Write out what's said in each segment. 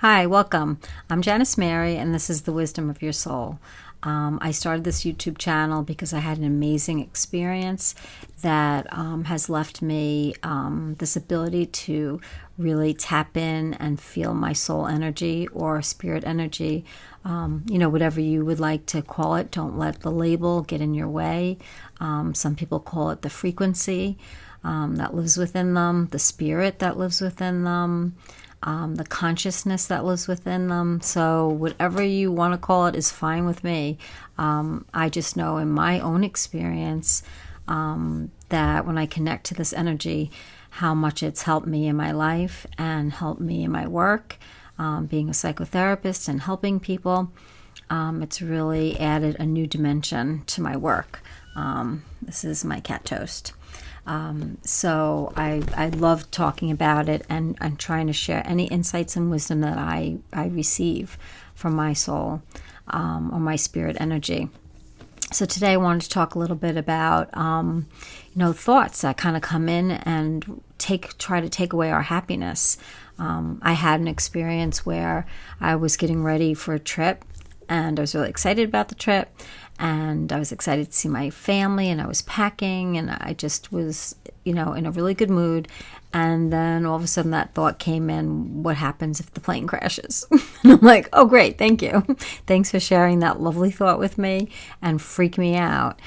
Hi, welcome. I'm Janice Mary, and this is The Wisdom of Your Soul. I started this YouTube channel because I had an amazing experience that has left me this ability to really tap in and feel my soul energy or spirit energy, whatever you would like to call it. Don't let the label get in your way. Some people call it the frequency that lives within them, the spirit that lives within them. The consciousness that lives within them. So whatever you want to call it is fine with me. I just know in my own experience that when I connect to this energy, how much it's helped me in my life and helped me in my work, being a psychotherapist and helping people. It's really added a new dimension to my work. This is my cat Toast. So I love talking about it and trying to share any insights and wisdom that I receive from my soul or my spirit energy. So today I wanted to talk a little bit about thoughts that kind of come in and try to take away our happiness. I had an experience where I was getting ready for a trip, and I was really excited about the trip. And I was excited to see my family, and I was packing, and I just was, in a really good mood. And then all of a sudden that thought came in, what happens if the plane crashes? And I'm like, oh, great, thank you. Thanks for sharing that lovely thought with me and freak me out.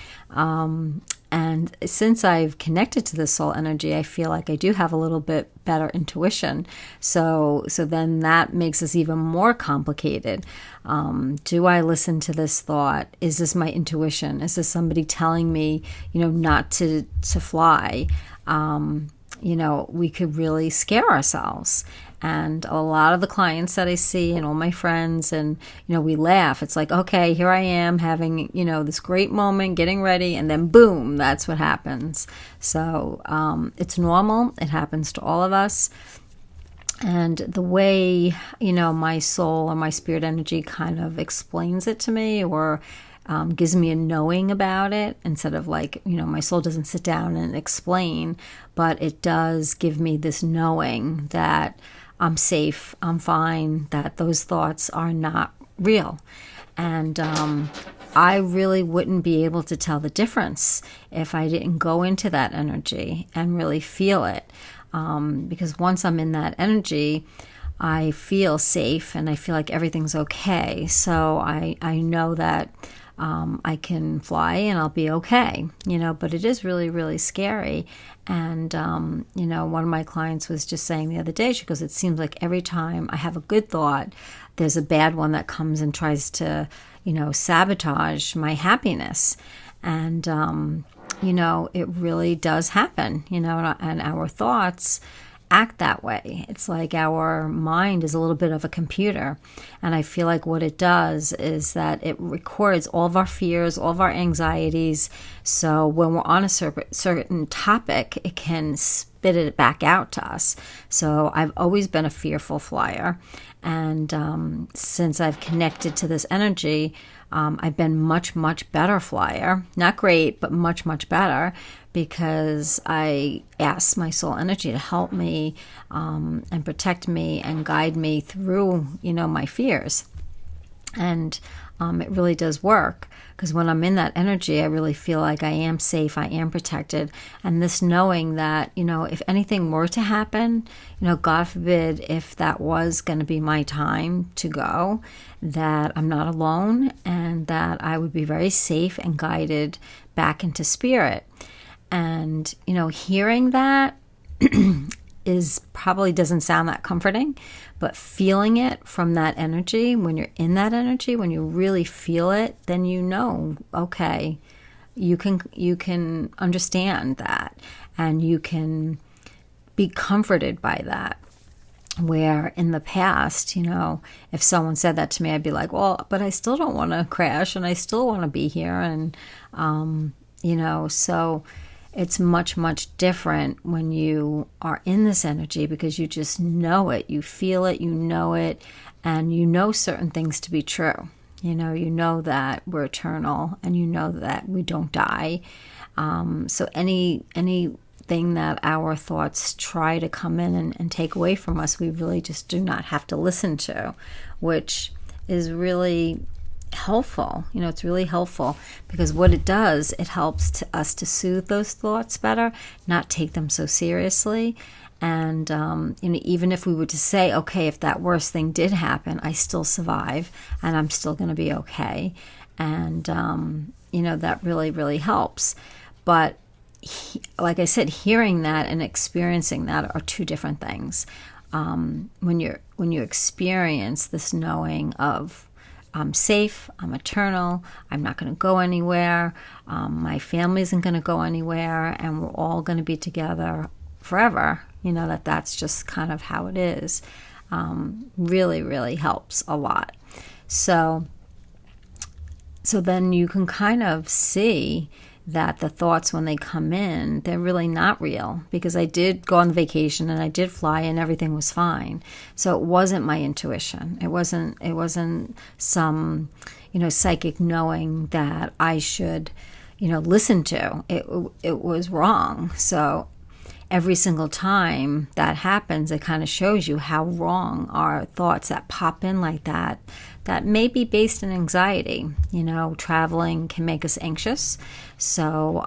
And since I've connected to the soul energy, I feel like I do have a little bit better intuition. So then that makes this even more complicated. Do I listen to this thought? Is this my intuition? Is this somebody telling me, not to fly? We could really scare ourselves. And a lot of the clients that I see and all my friends, and, we laugh. It's like, okay, here I am having, this great moment, getting ready, and then boom, that's what happens. So it's normal. It happens to all of us. And the way, my soul or my spirit energy kind of explains it to me or gives me a knowing about it, instead of like, my soul doesn't sit down and explain, but it does give me this knowing that I'm safe, I'm fine, that those thoughts are not real. And I really wouldn't be able to tell the difference if I didn't go into that energy and really feel it. Because once I'm in that energy, I feel safe and I feel like everything's okay. So I know that I can fly and I'll be okay, but it is really, really scary. And, one of my clients was just saying the other day, she goes, it seems like every time I have a good thought, there's a bad one that comes and tries to, sabotage my happiness. And, it really does happen, and our thoughts act that way. It's like our mind is a little bit of a computer, and I feel like what it does is that it records all of our fears, all of our anxieties, so when we're on a certain topic, it can spit it back out to us. So I've always been a fearful flyer, and since I've connected to this energy, I've been much, much better flyer. Not great, but much, much better, because I asked my soul energy to help me and protect me and guide me through, my fears. And it really does work, because when I'm in that energy, I really feel like I am safe, I am protected. And this knowing that, if anything were to happen, God forbid, if that was going to be my time to go, that I'm not alone and that I would be very safe and guided back into spirit. And, hearing that is probably doesn't sound that comforting, but feeling it from that energy, when you're in that energy, when you really feel it, then okay, you can understand that, and you can be comforted by that. Where in the past, if someone said that to me, I'd be like, well, but I still don't want to crash and I still want to be here. And, so it's much, much different when you are in this energy, because you just know it, you feel it, and certain things to be true. You know that we're eternal, and that we don't die. So any thing that our thoughts try to come in and take away from us, we really just do not have to listen to, which is really helpful. It's really helpful because what it does, it helps us to soothe those thoughts better, not take them so seriously. And even if we were to say, okay, if that worst thing did happen, I still survive and I'm still going to be okay. And, that really, really helps. But like I said, hearing that and experiencing that are two different things. When you experience this knowing of I'm safe, I'm eternal, I'm not going to go anywhere, my family isn't going to go anywhere, and we're all going to be together forever, that's just kind of how it is, really, really helps a lot. So then you can kind of see that the thoughts, when they come in, they're really not real, because I did go on vacation and I did fly and everything was fine. So it wasn't my intuition. It wasn't some, psychic knowing that I should, listen to. It was wrong. So every single time that happens, it kind of shows you how wrong are thoughts that pop in like that may be based in anxiety. Traveling can make us anxious. So,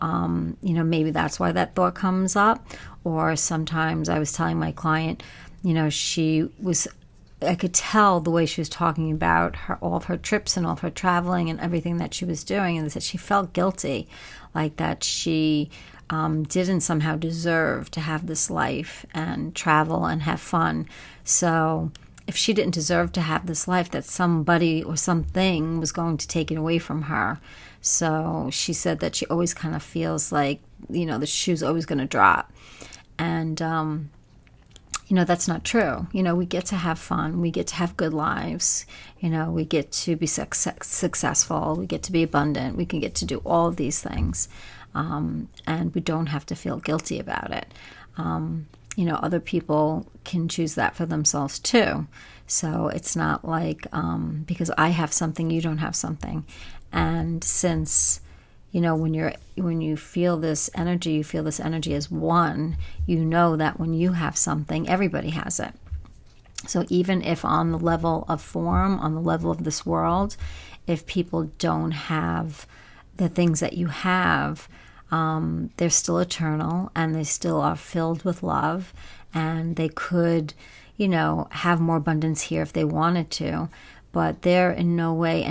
maybe that's why that thought comes up. Or sometimes I was telling my client, I could tell the way she was talking about all of her trips and all of her traveling and everything that she was doing, and that she felt guilty, like that she didn't somehow deserve to have this life and travel and have fun. So if she didn't deserve to have this life, that somebody or something was going to take it away from her. So she said that she always kind of feels like, the shoe's always going to drop. And, that's not true. We get to have fun. We get to have good lives. We get to be successful. We get to be abundant. We can get to do all of these things. And we don't have to feel guilty about it. Other people can choose that for themselves too. So it's not like because I have something, you don't have something. And since when you feel this energy, you feel this energy as one. That when you have something, everybody has it. So even if on the level of form, on the level of this world, if people don't have the things that you have, they're still eternal and they still are filled with love, and they could, have more abundance here if they wanted to, but they're in no way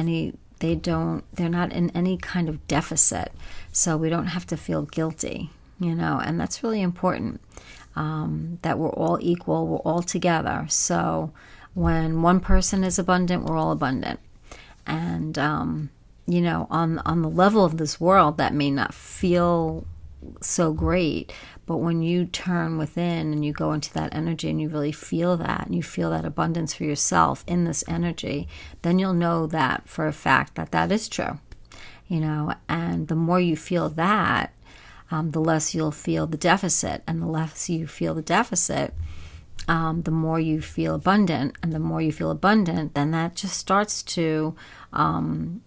they're not in any kind of deficit. So we don't have to feel guilty, and that's really important, that we're all equal, we're all together. So when one person is abundant, we're all abundant. And, on the level of this world, that may not feel so great, but when you turn within and you go into that energy and you really feel that, and you feel that abundance for yourself in this energy, then you'll know that for a fact that is true, and the more you feel that, the less you'll feel the deficit, and the less you feel the deficit, the more you feel abundant, and the more you feel abundant, then that just starts to, come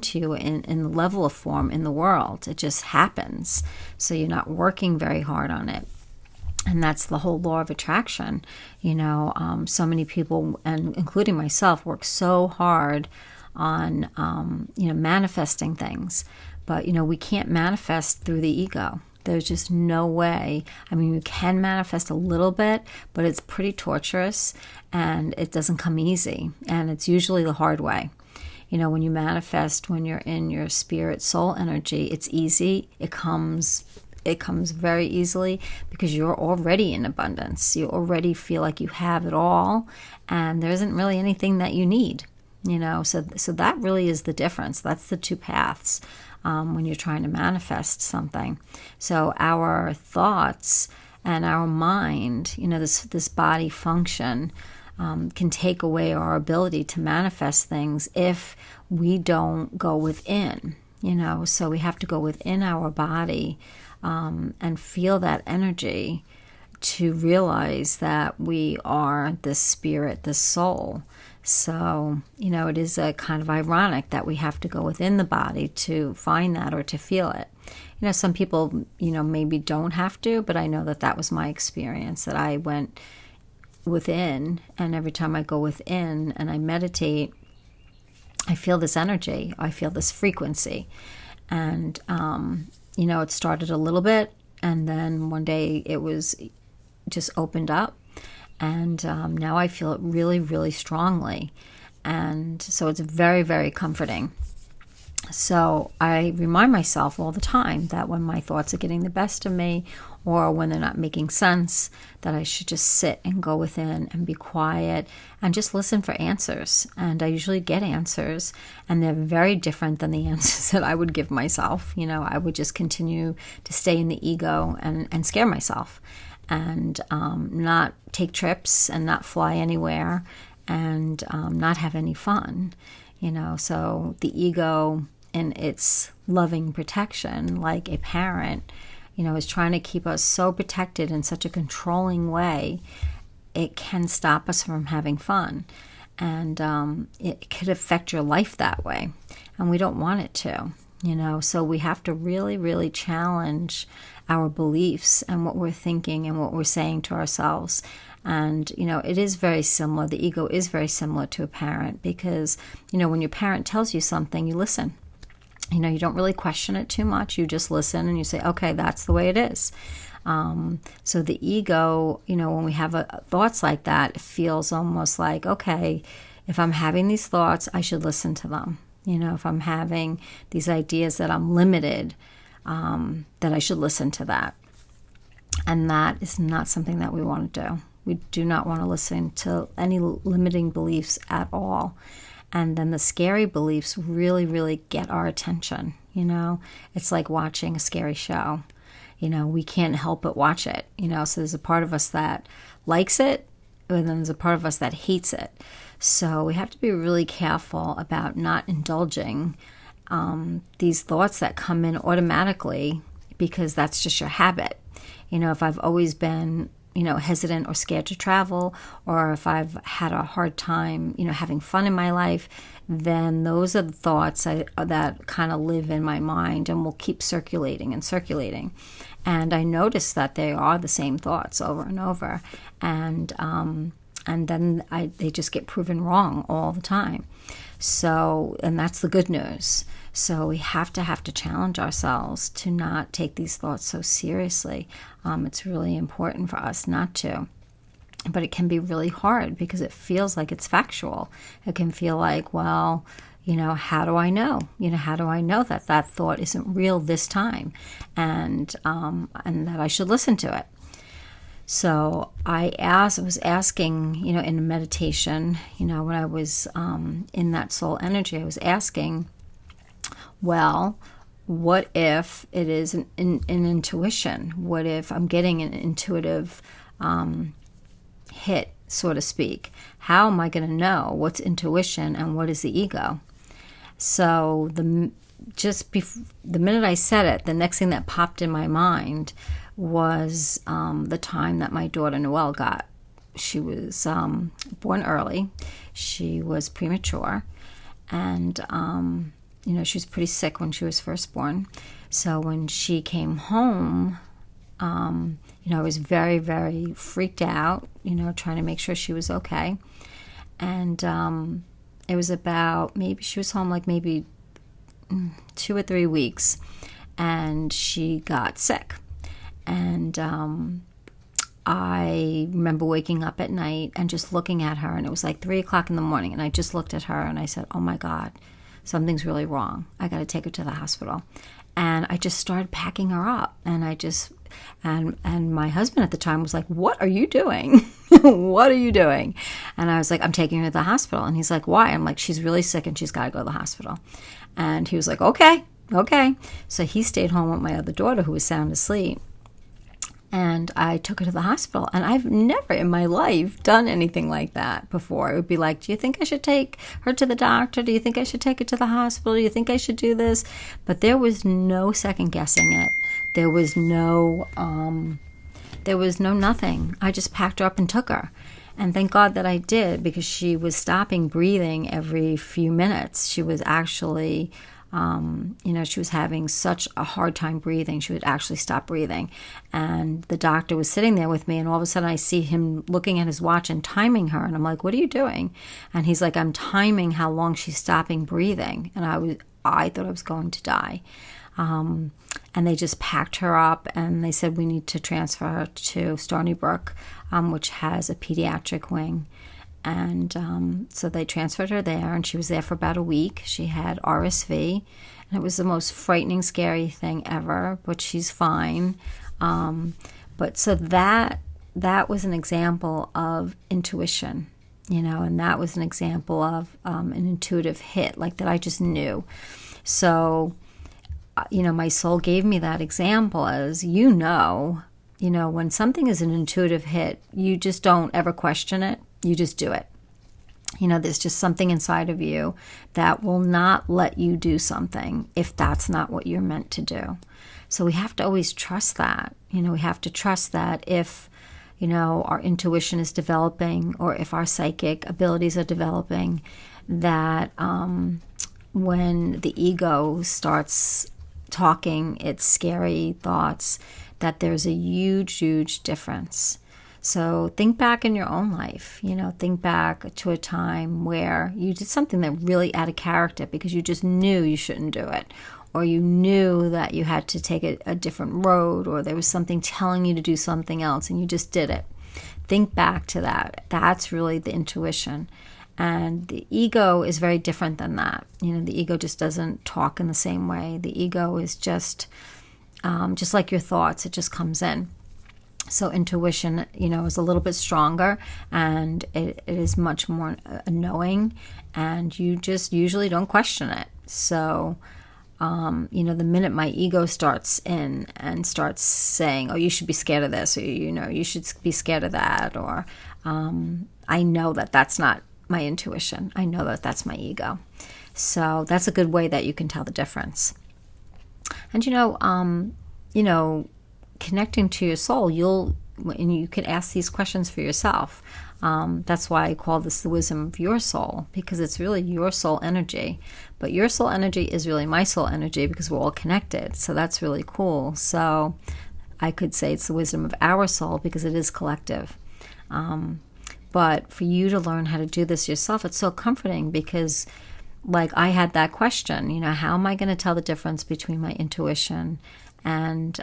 to you in the level of form in the world. It just happens. So you're not working very hard on it. And that's the whole law of attraction. So many people, and including myself, work so hard on, manifesting things. But, we can't manifest through the ego. There's just no way. I mean, you can manifest a little bit, but it's pretty torturous and it doesn't come easy. And it's usually the hard way. When you manifest, when you're in your spirit soul energy, it's easy. It comes very easily because you're already in abundance. You already feel like you have it all, and there isn't really anything that you need. So that really is the difference. That's the two paths. When you're trying to manifest something. So our thoughts and our mind, this body function, can take away our ability to manifest things if we don't go within, So we have to go within our body and feel that energy to realize that we are this spirit, this soul. So, it is a kind of ironic that we have to go within the body to find that or to feel it. some people, maybe don't have to, but I know that that was my experience, that I went within, and every time I go within and I meditate, I feel this energy, I feel this frequency. And, it started a little bit, and then one day it was just opened up, and now I feel it really, really strongly. And so it's very, very comforting. So I remind myself all the time that when my thoughts are getting the best of me, or when they're not making sense, that I should just sit and go within and be quiet and just listen for answers. And I usually get answers, and they're very different than the answers that I would give myself. I would just continue to stay in the ego and scare myself, and not take trips and not fly anywhere, and not have any fun. So the ego, in its loving protection, like a parent, is trying to keep us so protected in such a controlling way, it can stop us from having fun. And it could affect your life that way. And we don't want it to, So we have to really, really challenge our beliefs and what we're thinking and what we're saying to ourselves. And, it is very similar. The ego is very similar to a parent, because, when your parent tells you something, you listen. You don't really question it too much. You just listen and you say, okay, that's the way it is. So the ego, when we have thoughts like that, it feels almost like, okay, if I'm having these thoughts, I should listen to them. If I'm having these ideas that I'm limited, that I should listen to that. And that is not something that we want to do. We do not want to listen to any limiting beliefs at all. And then the scary beliefs really, really get our attention. It's like watching a scary show. We can't help but watch it. So there's a part of us that likes it, and then there's a part of us that hates it. So we have to be really careful about not indulging these thoughts that come in automatically, because that's just your habit. If I've always been hesitant or scared to travel, or if I've had a hard time, having fun in my life, then those are the thoughts that kind of live in my mind and will keep circulating and circulating. And I notice that they are the same thoughts over and over. And then they just get proven wrong all the time. So, and that's the good news. So we have to challenge ourselves to not take these thoughts so seriously. It's really important for us not to. But it can be really hard because it feels like it's factual. It can feel like, well, how do I know? How do I know that that thought isn't real this time, and that I should listen to it? So I was asking, in meditation, when I was in that soul energy, I was asking, well, what if it is an intuition? What if I'm getting an intuitive hit, so to speak? How am I going to know what's intuition and what is the ego? So the minute I said it, the next thing that popped in my mind was the time that my daughter Noelle got. She was born early. She was premature, and she was pretty sick when she was first born. So when she came home, I was very, very freaked out, trying to make sure she was okay. And it was about, maybe she was home like maybe 2 or 3 weeks, and she got sick. And I remember waking up at night and just looking at her, and it was like 3 o'clock in the morning, and I just looked at her and I said, oh my God, something's really wrong. I got to take her to the hospital. And I just started packing her up, and and my husband at the time was like, what are you doing? What are you doing? And I was like, I'm taking her to the hospital. And he's like, why? I'm like, she's really sick and she's got to go to the hospital. And he was like, okay. So he stayed home with my other daughter, who was sound asleep. And I took her to the hospital. And I've never in my life done anything like that before. It would be like, do you think I should take her to the doctor? Do you think I should take her to the hospital? Do you think I should do this? But there was no second guessing it. There was no nothing. I just packed her up and took her. And thank God that I did, because she was stopping breathing every few minutes. She was actually She was having such a hard time breathing. She would actually stop breathing. And the doctor was sitting there with me, and all of a sudden I see him looking at his watch and timing her. And I'm like, what are you doing? And he's like, I'm timing how long she's stopping breathing. And I thought I was going to die. And they just packed her up, and they said, we need to transfer her to Stony Brook, which has a pediatric wing. And so they transferred her there, and she was there for about a week. She had RSV, and it was the most frightening, scary thing ever, but she's fine. But so that was an example of intuition, and that was an example of an intuitive hit, like that I just knew. So, my soul gave me that example as, when something is an intuitive hit, you just don't ever question it. You just do it. There's just something inside of you that will not let you do something if that's not what you're meant to do. So we have to always trust that. We have to trust that if, our intuition is developing, or if our psychic abilities are developing, that when the ego starts talking its scary thoughts, that there's a huge, huge difference. So think back in your own life, think back to a time where you did something that really out of character because you just knew you shouldn't do it, or you knew that you had to take a different road, or there was something telling you to do something else and you just did it. Think back to that. That's really the intuition. And the ego is very different than that. The ego just doesn't talk in the same way. The ego is just like your thoughts. It just comes in. So intuition, is a little bit stronger, and it is much more knowing, and you just usually don't question it. So, the minute my ego starts in and starts saying, oh, you should be scared of this, or, you should be scared of that, or I know that that's not my intuition. I know that that's my ego. So that's a good way that you can tell the difference. And, connecting to your soul, you can ask these questions for yourself. That's why I call this the wisdom of your soul, because it's really your soul energy. But your soul energy is really my soul energy, because we're all connected. So that's really cool. So I could say it's the wisdom of our soul, because it is collective. But for you to learn how to do this yourself, it's so comforting, because like I had that question, how am I going to tell the difference between my intuition and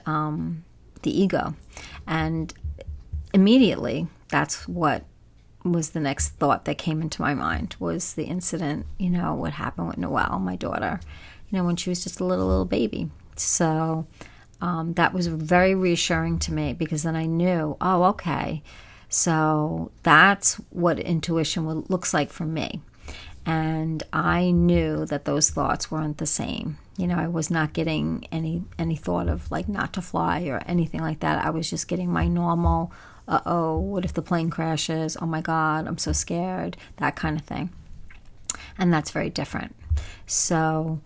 the ego? And immediately, that's what was the next thought that came into my mind, was the incident, what happened with Noelle, my daughter, when she was just a little baby. So that was very reassuring to me, because then I knew, oh, okay, so that's what intuition looks like for me. And I knew that those thoughts weren't the same. I was not getting any thought of like not to fly or anything like that. I was just getting my normal, what if the plane crashes? Oh my God, I'm so scared, that kind of thing. And that's very different. So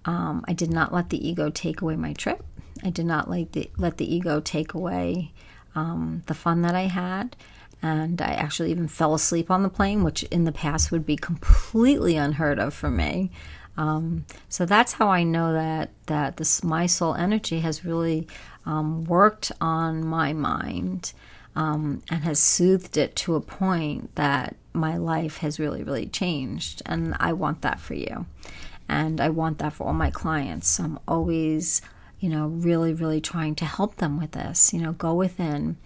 I did not let the ego take away my trip. I did not let the ego take away the fun that I had. And I actually even fell asleep on the plane, which in the past would be completely unheard of for me. So that's how I know that my soul energy has really worked on my mind and has soothed it to a point that my life has really, really changed. And I want that for you. And I want that for all my clients. So I'm always, really, really trying to help them with this. Go within,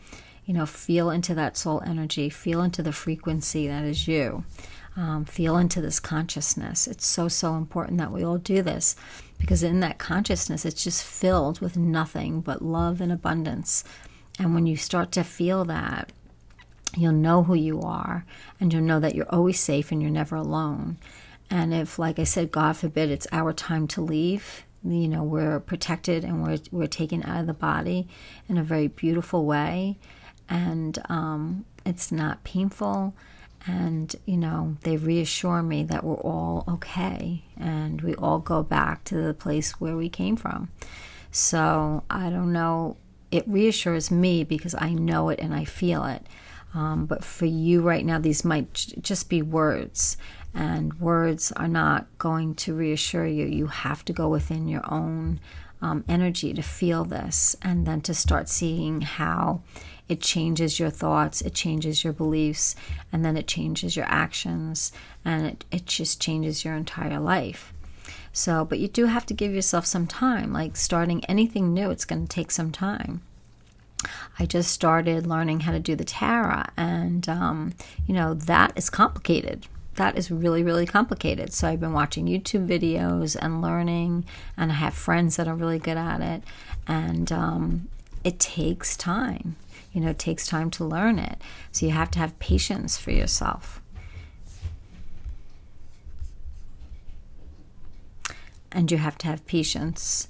feel into that soul energy, feel into the frequency that is you. Feel into this consciousness. It's so, so important that we all do this, because in that consciousness, it's just filled with nothing but love and abundance. And when you start to feel that, you'll know who you are, and you'll know that you're always safe and you're never alone. And if, like I said, God forbid, it's our time to leave, we're protected and we're taken out of the body in a very beautiful way. And it's not painful. And, they reassure me that we're all okay, and we all go back to the place where we came from. So I don't know, it reassures me because I know it and I feel it. But for you right now, these might just be words. and words are not going to reassure you. You have to go within your own energy to feel this, and then to start seeing how it changes your thoughts, it changes your beliefs, and then it changes your actions, and it just changes your entire life. So, but you do have to give yourself some time. Like starting anything new, it's going to take some time. I just started learning how to do the tarot, and that is complicated. That is really, really complicated. So I've been watching YouTube videos and learning, and I have friends that are really good at it. And it takes time. It takes time to learn it. So you have to have patience for yourself. And you have to have patience